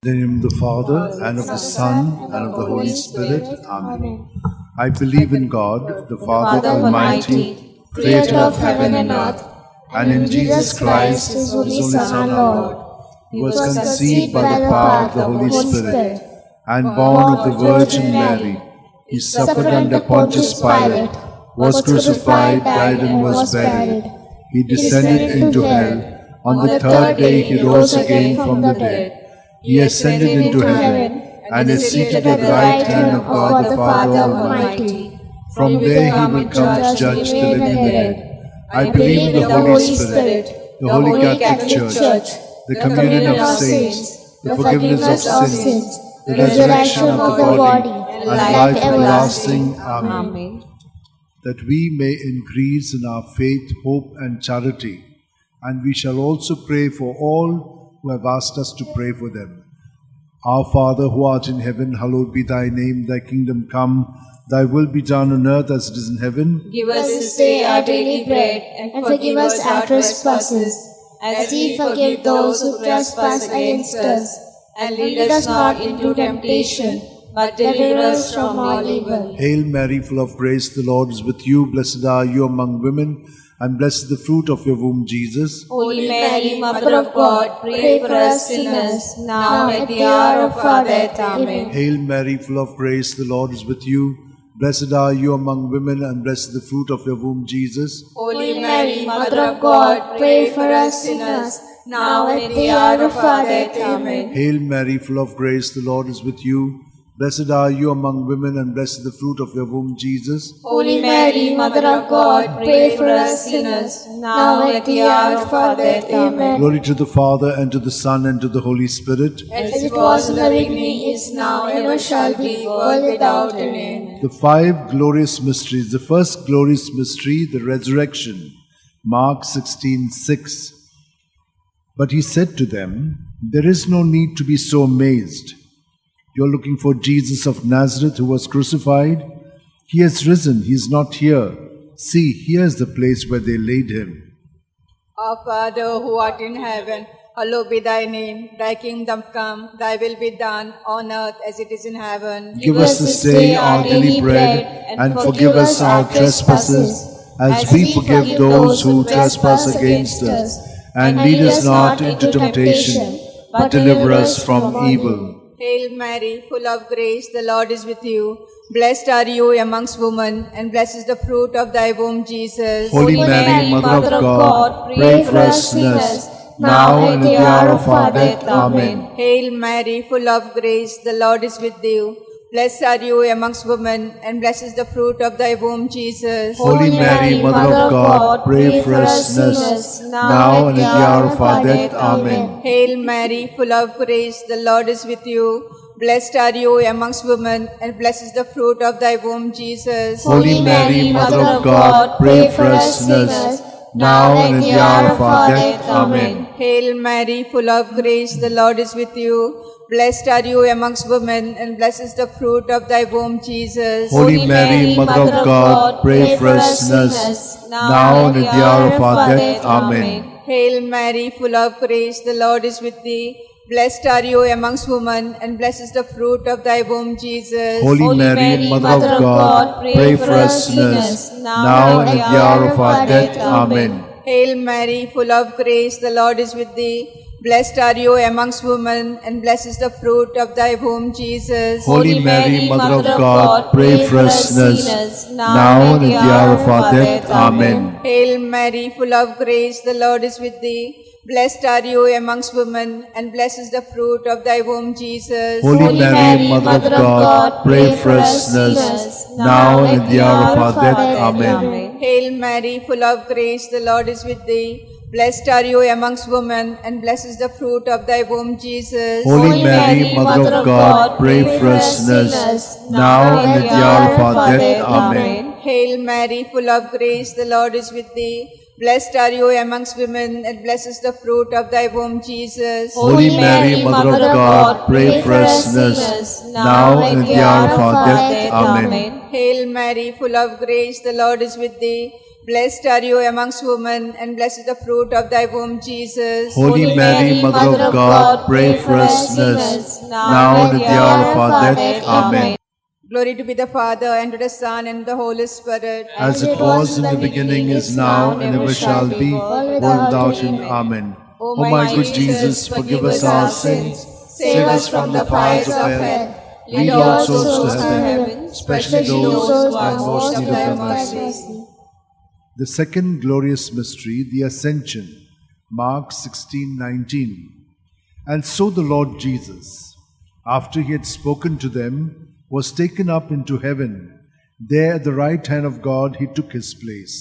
In the name of the Father, and of the Son, and of the Holy Spirit. Amen. I believe in God, the Father Almighty, creator of heaven and earth, and in Jesus Christ, His only Son, our Lord, who was conceived by the power of the Holy Spirit, and born of the Virgin Mary. He suffered under Pontius Pilate, was crucified, died, and was buried. He descended into hell. On the third day He rose again from the dead. He ascended into heaven, and is seated at the right hand of God the Father Almighty. From there He will come to judge the living and the dead. I believe in the Holy Spirit, the Holy Catholic Church, the communion of saints, the forgiveness of sins, the resurrection of the body, and life everlasting. Amen. That we may increase in our faith, hope, and charity, and we shall also pray for all who have asked us to pray for them. Our Father, who art in heaven, hallowed be thy name. Thy kingdom come, thy will be done on earth as it is in heaven. Give us this day our daily bread, and forgive us our trespasses, as we forgive those who trespass against us. And lead us not into temptation, but deliver us from all evil. Hail Mary, full of grace, the Lord is with you. Blessed are you among women, and blessed is the fruit of your womb, Jesus. Holy Mary, Mother of God, pray for us sinners, now and at the hour of our death. Amen. Hail Mary, full of grace, the Lord is with you. Blessed are you among women, and blessed is the fruit of your womb, Jesus. Holy Mary, Mother of God, pray for us sinners, now and at the hour of our death. Amen. Hail Mary, full of grace, the Lord is with you. Blessed are you among women, and blessed is the fruit of your womb, Jesus. Holy Mary, Mother of God, pray for us sinners, now and at the hour of our death. Amen. Glory to the Father, and to the Son, and to the Holy Spirit. As it was in the beginning, is now, ever shall be, world without end. The five glorious mysteries. The first glorious mystery, the resurrection. Mark 16:6. But he said to them, "There is no need to be so amazed. You're looking for Jesus of Nazareth who was crucified. He has risen. He is not here. See, here is the place where they laid him." Our Father, who art in heaven, hallowed be thy name. Thy kingdom come, thy will be done on earth as it is in heaven. Give us this day our daily bread, and forgive us our trespasses, as we forgive those who trespass against us. And lead us not into temptation, but deliver us from evil. Hail Mary, full of grace, the Lord is with you. Blessed are you amongst women, and blessed is the fruit of thy womb, Jesus. Holy Mary, Mother of God, pray for us sinners, now and at the hour of our death. Amen. Hail Mary, full of grace, the Lord is with you. Blessed are you amongst women, and blessed is the fruit of thy womb, Jesus. Holy Mary, Mother of God, pray for us sinners, now and at the hour of our death. Amen. Hail Mary, full of grace, the Lord is with you. Blessed are you amongst women, and blessed is the fruit of thy womb, Jesus. Holy Mary, Mother of God, pray for us sinners, now and at the hour of our death. Amen. Hail Mary, full of grace, the Lord is with you. Blessed are you amongst women, and blessed is the fruit of thy womb, Jesus. Holy Mary, Mother of God, pray for us sinners, now and at the hour of our death. Amen. Hail Mary, full of grace, the Lord is with thee. Blessed are you amongst women, and blessed is the fruit of thy womb, Jesus. Holy Mary, Mother of God, pray for us sinners, now and at the hour of our death. Amen. Hail Mary, full of grace, the Lord is with thee. Blessed are you amongst women, and blessed is the fruit of thy womb, Jesus. Holy Mary, Mother of God, pray for us sinners, now and at the hour of our death. Amen. Hail Mary, full of grace, the Lord is with thee. Blessed are you amongst women, and blessed is the fruit of thy womb, Jesus. Holy Mary, Mother of God, pray for us sinners, now and at the hour of our death. Amen. Hail Mary, full of grace, the Lord is with thee. Blessed are you amongst women, and blessed is the fruit of thy womb, Jesus. Holy Mary, Mother of God, pray for us sinners, now and at the hour of our death. Amen. Hail Mary, full of grace, the Lord is with thee. Blessed are you amongst women, and blessed is the fruit of thy womb, Jesus. Holy Mary, Mother of God, pray for us sinners, now and at the hour of our death. Amen. Hail Mary, full of grace, the Lord is with thee. Blessed are you amongst women, and blessed is the fruit of thy womb, Jesus. Holy Mary, Mother of God, pray for us sinners, now and at the hour of our death. Amen. Glory to be the Father, and to the Son, and to the Holy Spirit. As it was in the beginning, is now, and ever shall be, world without end. Amen. O my good Jesus, forgive us our sins, save us from the fires of hell, lead all souls to heaven, especially those who are most in need of thy mercy. The second glorious mystery, the Ascension, Mark 16:19. And so the Lord Jesus, after he had spoken to them, was taken up into heaven. There at the right hand of God he took his place.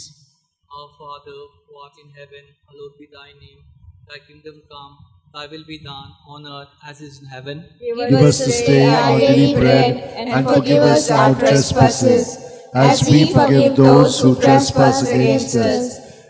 Our Father, who art in heaven, hallowed be thy name. Thy kingdom come, thy will be done on earth as it is in heaven. Give us this day our daily bread, and forgive us our trespasses, as we forgive those who trespass against us.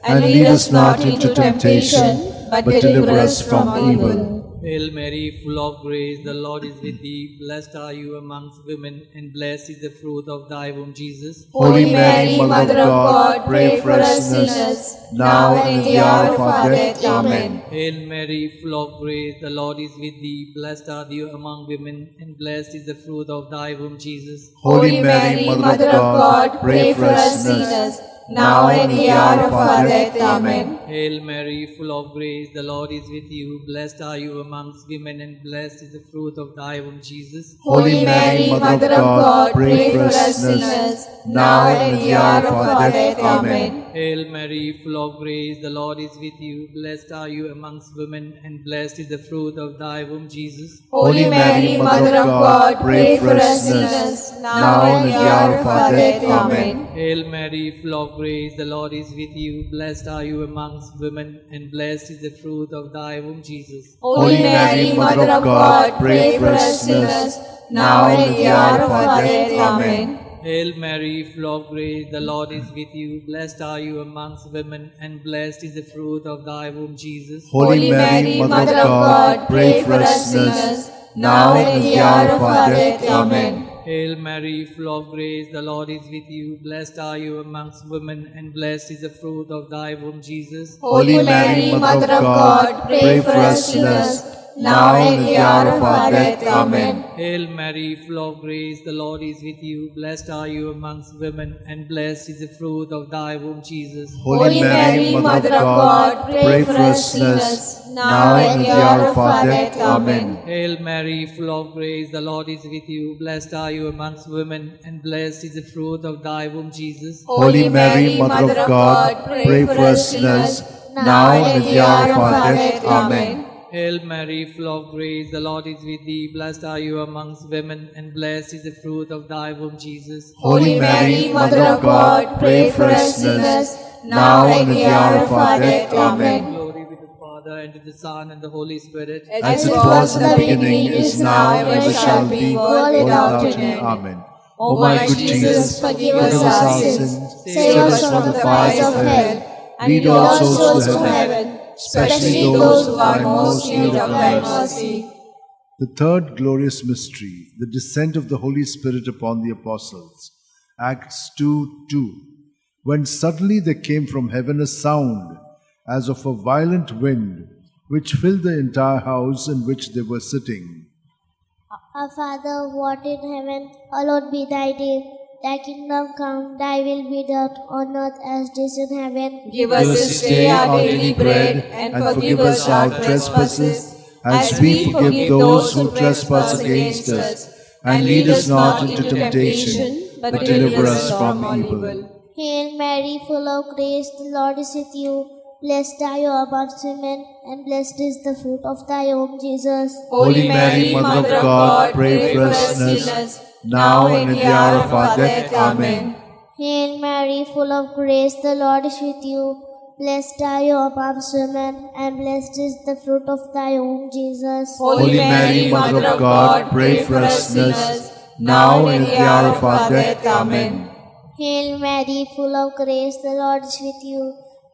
And lead us not into temptation, but deliver us from evil. Hail Mary, full of grace, the Lord is with thee. Blessed are you amongst women, and blessed is the fruit of thy womb, Jesus. Holy Mary, Mother of God, pray for us sinners, now and at the hour of our death. Amen. Hail Mary, full of grace, the Lord is with thee. Blessed are thou among women, and blessed is the fruit of thy womb, Jesus. Holy Mary, Mother of God, pray for us sinners, now and at the hour of our death. Amen. Hail Mary, full of grace, the Lord is with you. Blessed are you amongst women, and blessed is the fruit of thy womb, Jesus. Holy Mary, Mother of God, pray for us sinners, now and at the hour of our death. Amen. Hail Mary, full of grace, the Lord is with you. Blessed are you amongst women, and blessed is the fruit of thy womb, Jesus. Holy Mary, Mother of God, pray for us sinners, now and at the hour of our death. Amen. Hail Mary, full of grace, the Lord is with you. Blessed are you amongst women, and blessed is the fruit of thy womb, Jesus. Holy Mary, Mother of God, pray for us sinners, now and at the hour of our death. Amen. Hail Mary, full of grace, the Lord is with you. Blessed are you amongst women, and blessed is the fruit of thy womb, Jesus. Holy Mary, Mother of God, pray for us sinners, now and at the hour of our death. Amen. Hail Mary, full of grace, the Lord is with you. Blessed are you amongst women, and blessed is the fruit of thy womb, Jesus. Holy Mary, Mother of God, pray for us sinners, now and at the hour of our death. Amen. Hail Mary, full of grace, the Lord is with you. Blessed are you amongst women, and blessed is the fruit of thy womb, Jesus. Holy Mary, Mother of God, pray for us sinners, now and at the hour of our death. Amen. Hail Mary, full of grace, the Lord is with you. Blessed are you amongst women, and blessed is the fruit of thy womb, Jesus. Holy Mary, Mother of God, pray for us sinners, now and at the hour of our death. Amen. Hail Mary, full of grace, the Lord is with thee. Blessed are you amongst women, and blessed is the fruit of thy womb, Jesus. Holy Mary, Mother of God, pray for us sinners, now and at the hour of our death. Amen. Glory be to the Father, and to the Son, and the Holy Spirit. As it was in the beginning, is now, and ever shall be, world without end. Amen. O my good Jesus, forgive us our sins, save us from the fires of hell, lead all souls to heaven, especially those who are most in need of thy mercy. The third glorious mystery, the descent of the Holy Spirit upon the apostles. Acts 2:2. When suddenly there came from heaven a sound, as of a violent wind, which filled the entire house in which they were sitting. Our Father, who art in heaven, hallowed be thy name. Thy kingdom come, thy will be done on earth as it is in heaven. Give us this day our daily bread, and forgive us our trespasses, as we forgive those who trespass against us. And lead us not into temptation, but deliver us from evil. Hail Mary, full of grace, the Lord is with you. Blessed are you amongst women, and blessed is the fruit of thy womb, Jesus. Holy Mary, Mother of God, pray for us sinners, now and at the hour of our death. Amen. Hail Mary, full of grace, the Lord is with you. Blessed are you amongst women, and blessed is the fruit of thy womb, Jesus. Holy Mary, Mother of God, pray for us sinners, now and at the hour of our death. Amen. Hail Mary, full of grace, the Lord is with you.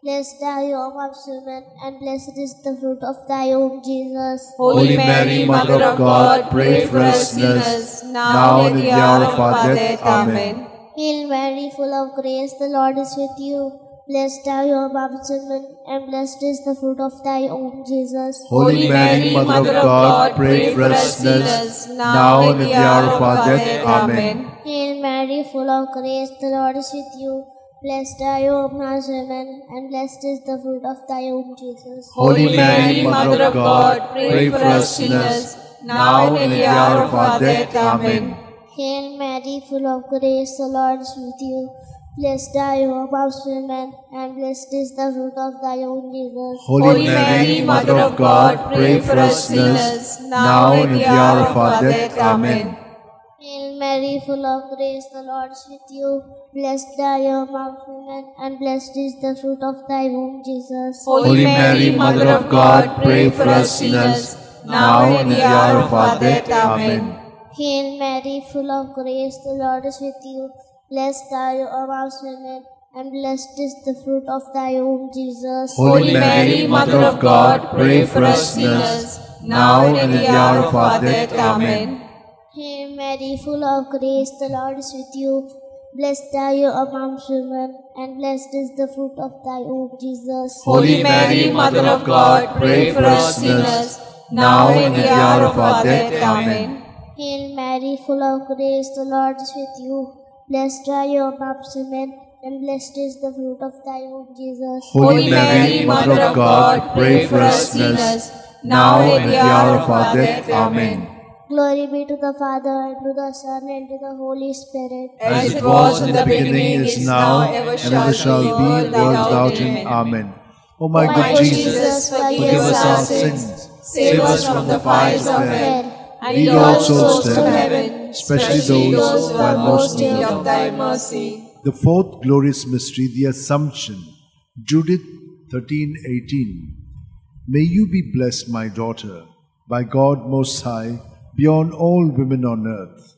Blessed are you amongst women, and blessed is the fruit of thy womb, Jesus. Holy Mary, Mother of God, pray for us sinners, now and at the hour of our death. Amen. Hail Mary, full of grace, the Lord is with you. Blessed are you amongst women, and blessed is the fruit of thy womb, Jesus. Holy Mary, Mother of God, pray for us sinners, now and at the hour of our death. Amen. Hail Mary, full of grace, the Lord is with you. Blessed are you amongst women, and blessed is the fruit of thy womb, Jesus. Holy Mary, Mother of God, pray for us sinners, now and at the hour of our death. Amen. Hail Mary, full of grace, the Lord is with you. Blessed are you amongst women, and blessed is the fruit of thy womb, Jesus. Holy Mary, Mother of God, pray for us sinners, now and at the hour of our death. Amen. Hail Mary, full of grace, the Lord is with you. Blessed are you amongst women, and blessed is the fruit of thy womb, Jesus. Holy Mary, Mother of God, pray for us sinners, now and at the hour of our death. Amen. Hail Mary, full of grace, the Lord is with you. Blessed are you amongst women, and blessed is the fruit of thy womb, Jesus. Holy Mary, Mother of God, pray for us sinners, now and at the hour of our death. Amen. Hail Mary, full of grace, the Lord is with you. Blessed are you amongst women, and blessed is the fruit of thy womb, Jesus. Holy Mary, Mother of God, pray for us sinners, now and at the hour of our death. Amen. Hail Mary, full of grace, the Lord is with you. Blessed are you amongst women, and blessed is the fruit of thy womb, Jesus. Holy Mary, Mother of God, pray for us sinners, now and at the hour of our death. Amen. Glory be to the Father, and to the Son, and to the Holy Spirit. As it was in the beginning, is now, and ever shall be, world without end. Amen. O my good Jesus, forgive us our sins, save us from the fires of hell, and lead all souls to heaven, especially those who are most in need of thy mercy. The fourth glorious mystery, the Assumption. Judith 13:18. May you be blessed, my daughter, by God Most High, beyond all women on earth.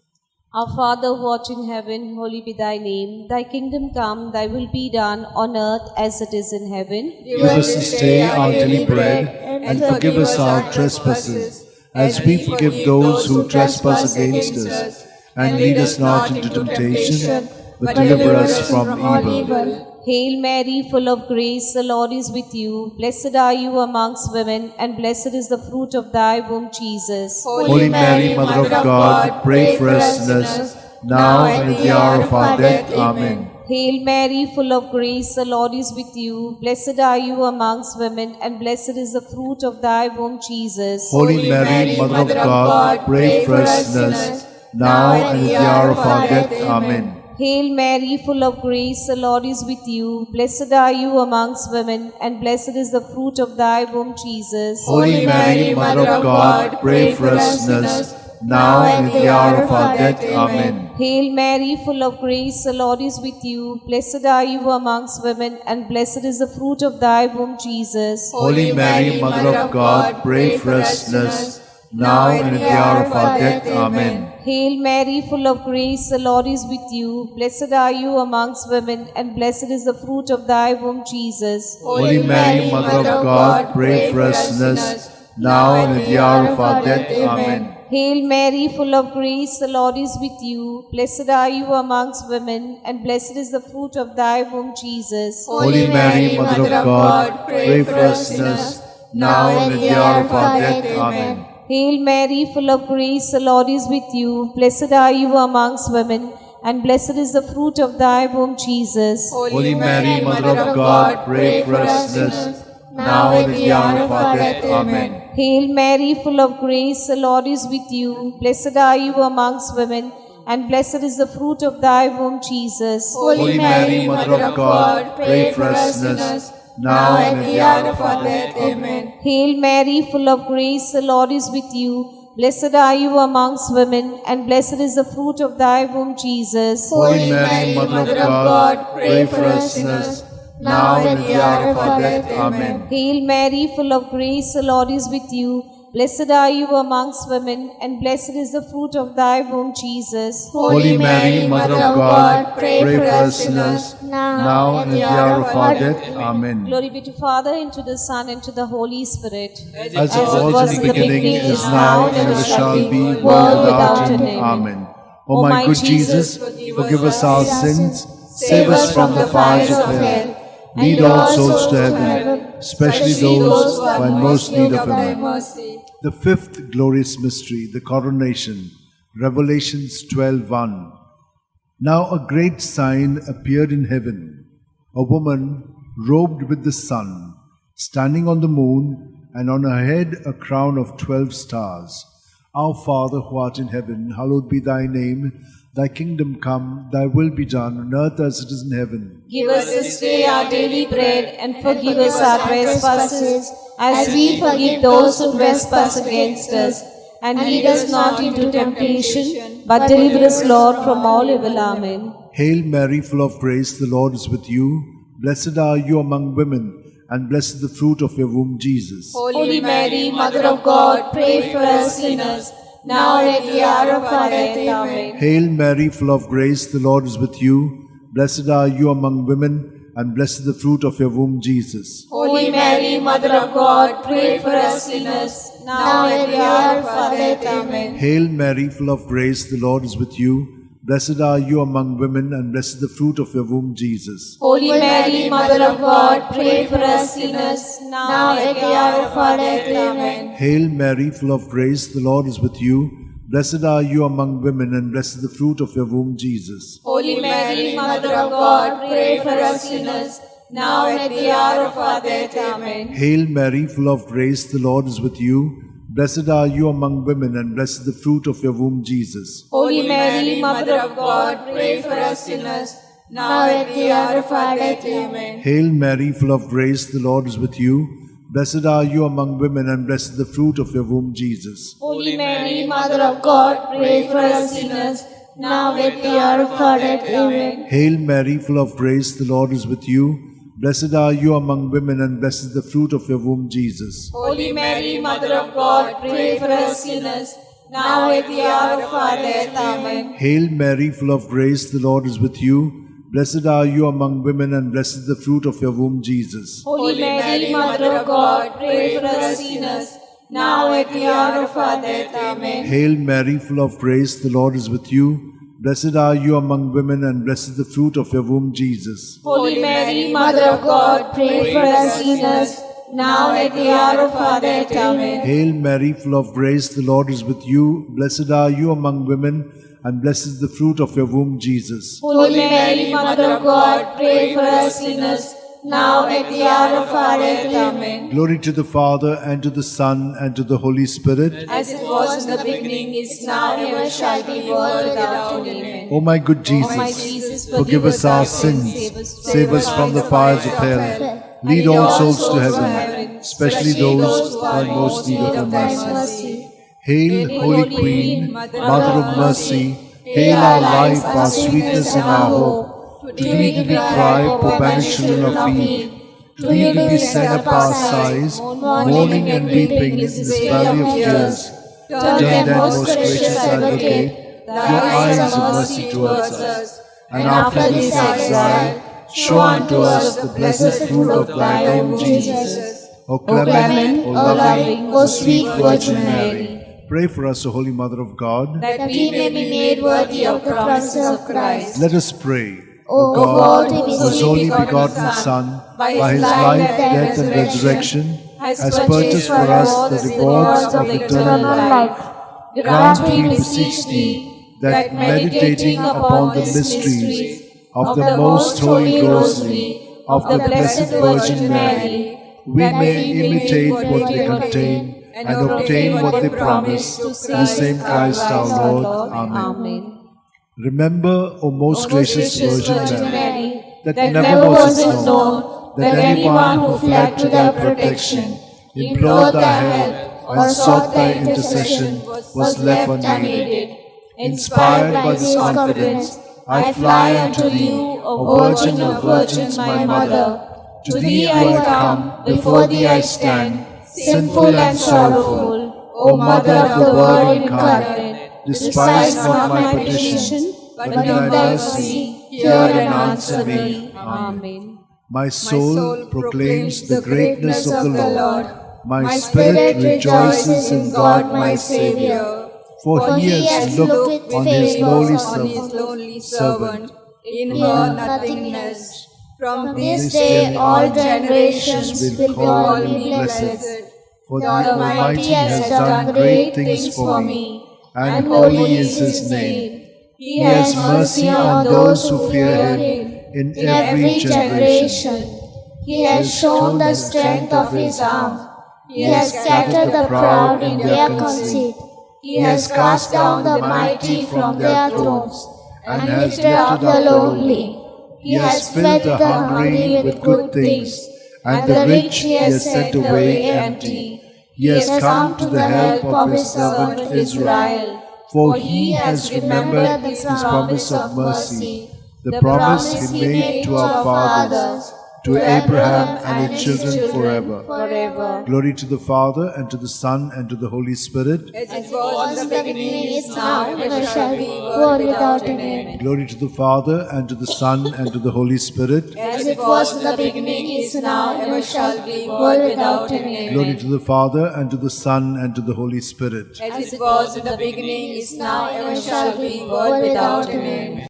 Our Father who art in heaven, holy be thy name. Thy kingdom come, thy will be done on earth as it is in heaven. Give us this day our daily bread, and forgive us our trespasses, as we forgive those who trespass against us. And lead us not into temptation, but deliver us from evil. Hail Mary, full of grace, the Lord is with you. Blessed are you amongst women, and blessed is the fruit of thy womb, Jesus. Holy Mary, Mother of God, pray for us sinners, now and at the hour of our death. Amen. Hail Mary, full of grace, the Lord is with you. Blessed are you amongst women, and blessed is the fruit of thy womb, Jesus. Holy Mary, Mother of God, pray for us sinners, now and at the hour of our death. Amen. Hail Mary, full of grace, the Lord is with you. Blessed are you amongst women, and blessed is the fruit of thy womb, Jesus. Holy Mary, Mother of God, pray for us sinners, now and at the hour of our death. Amen. Hail Mary, full of grace, the Lord is with you. Blessed are you amongst women, and blessed is the fruit of thy womb, Jesus. Holy Mary, Mother of God, pray for us sinners, now and at the hour of our death. Amen. Hail Mary, full of grace, the Lord is with you. Blessed are you amongst women, and blessed is the fruit of thy womb, Jesus. Holy Mary, Mother of God, pray for us sinners, now and at the hour of our death. Amen. Hail Mary, full of grace, the Lord is with you. Blessed are you amongst women, and blessed is the fruit of thy womb, Jesus. Holy Mary, Mother of God, pray for us sinners, now and at the hour of our death. Amen. Hail Mary, full of grace, the Lord is with you. Blessed are you amongst women, and blessed is the fruit of thy womb, Jesus. Holy Mary, Mother of God, pray for us sinners, now and at the hour of our death. Amen. Hail Mary, full of grace, the Lord is with you. Blessed are you amongst women, and blessed is the fruit of thy womb, Jesus. Holy Mary, Mother of God, pray for us sinners, now and at the hour of our death. Amen. Hail Mary, full of grace, the Lord is with you. Blessed are you amongst women, and blessed is the fruit of thy womb, Jesus. Holy Mary, Mother of God, pray for us sinners, now and at the hour of our death. Amen. Hail Mary, full of grace, the Lord is with you. Blessed are you amongst women, and blessed is the fruit of thy womb, Jesus. Holy Mary, Mother of God, pray for us sinners, now and at the hour of our death. Amen. Glory be to Father, and to the Son, and to the Holy Spirit. As it was in the beginning, is now, and ever shall be, world without end. Amen. O my good Jesus, forgive us our sins, save us from the fires of hell, Lead all souls to heaven, especially those who are in most need of thy Him. mercy. The fifth glorious mystery, the coronation. Revelations 12:1. Now a great sign appeared in heaven, a woman robed with the sun, standing on the moon, and on her head a crown of 12 stars. Our Father who art in heaven, hallowed be thy name. Thy kingdom come, thy will be done on earth as it is in heaven. Give us this day our daily bread, and forgive us our trespasses, as we forgive those who trespass against us. And lead us not into temptation, but deliver us, Lord, from all evil. Amen. Hail Mary, full of grace, the Lord is with you. Blessed are you among women, and blessed the fruit of your womb, Jesus. Holy Mary, Mother of God, pray for us sinners, now and at the hour of our death. Amen. Hail Mary, full of grace, the Lord is with you. Blessed are you among women, and blessed the fruit of your womb, Jesus. Holy Mary, Mother of God, pray for us sinners, now and at the hour of our death. Amen. Hail Mary, full of grace, the Lord is with you. Blessed are you among women, and blessed the fruit of your womb, Jesus. Holy Mary, Mother of God, pray for us sinners, now and at the hour of our death. Amen. Hail Mary, full of grace, the Lord is with you. Blessed are you among women, and blessed the fruit of your womb, Jesus. Holy Mary, Mother of God, pray for us sinners, now and at the hour of our death. Amen. Hail Mary, full of grace, the Lord is with you. Blessed are you among women, and blessed the fruit of your womb, Jesus. Holy Mary, Mother of God, pray for us sinners, now and at the hour of our death. Amen. Hail Mary, full of grace, the Lord is with you. Blessed are you among women, and blessed the fruit of your womb, Jesus. Holy Mary, Mother of God, pray for us sinners, now and at the hour of our death. Amen. Hail Mary, full of grace, the Lord is with you. Blessed are you among women, and blessed the fruit of your womb, Jesus. Holy Mary, Mother of God, pray for us sinners, now and at the hour of our death. Amen. Hail Mary, full of grace, the Lord is with you. Blessed are you among women, and blessed the fruit of your womb, Jesus. Holy Mary, Mother of God, pray for us sinners, now and at the hour of our death. Amen. Hail Mary, full of grace, the Lord is with you. Blessed are you among women, and blessed the fruit of your womb, Jesus. Holy Mary, Mother of God, pray for us sinners, now and at the hour of our death. Amen. Hail Mary, full of grace, the Lord is with you. Blessed are you among women, and blessed is the fruit of your womb, Jesus. Holy Mary, Mother of God, pray for us sinners, now and at the hour of our death. Amen. Glory to the Father, and to the Son, and to the Holy Spirit. As it was in the beginning, is now, and ever shall be, world without end. Amen. O my good Jesus, my Jesus, forgive us our sins, save us from the fires of hell, lead all souls to heaven, especially those who are in most need of your mercy. Hail, Holy Queen, Mother of Mercy, hail our life, our sweetness, and our hope. To thee do we cry, poor banished children of Eve. To thee do we send up our sighs, mourning and weeping in this valley of tears. Turn then, most gracious Advocate, your eyes of mercy towards us, and after this exile, show unto us the blessed fruit of thy womb, Jesus. O clement, O loving, O sweet Virgin Mary, pray for us, O Holy Mother of God, that we may be made worthy of the promises of Christ. Let us pray. O God, God, whose only begotten Son, by his life, death, and resurrection, has purchased for us the rewards of eternal life, grant, we beseech thee, that meditating upon the mysteries of the most holy Rosary of the Blessed Virgin Mary, we may imitate what they contain and obtain what they promise through the same Christ our Lord. Amen. Remember, O most gracious Virgin Mary, that never was it known that anyone who fled to thy protection, implored thy help, or sought thy intercession was left unaided. Inspired by this confidence, I fly unto thee, O Virgin of Virgins, my Mother. To thee I come, before thee I stand, sinful and sorrowful. O Mother of the Word incarnate, despise not my petition, but in thy mercy hear and answer me. Amen. My soul proclaims the greatness of the Lord. My spirit rejoices in God my Saviour. For he has looked on his lowly servant. In her nothingness. From this day all generations will call me blessed. For the The Almighty has done great things for me, and holy is His name. He has mercy on those who fear Him in every generation. He has shown the strength of His arm. He has scattered the proud in their conceit. He has cast down the mighty from their thrones, and lifted up the lowly. He has fed the hungry with good things, and the rich He has sent away empty. He has come to the help of His servant Israel, for He has remembered His promise of mercy, the promise He made to our fathers, to Abraham and his children forever. Glory to the Father, and to the Son, and to the Holy Spirit. As it was in the beginning, is now, and ever shall be, world without an end. Glory to the Father, and to the Son, and to the Holy Spirit. As it was in the beginning, is now, and ever shall be, world without an end. Glory to the Father, and to the Son, and to the Holy Spirit. As it was in the beginning, is now, and ever shall be, world without an end.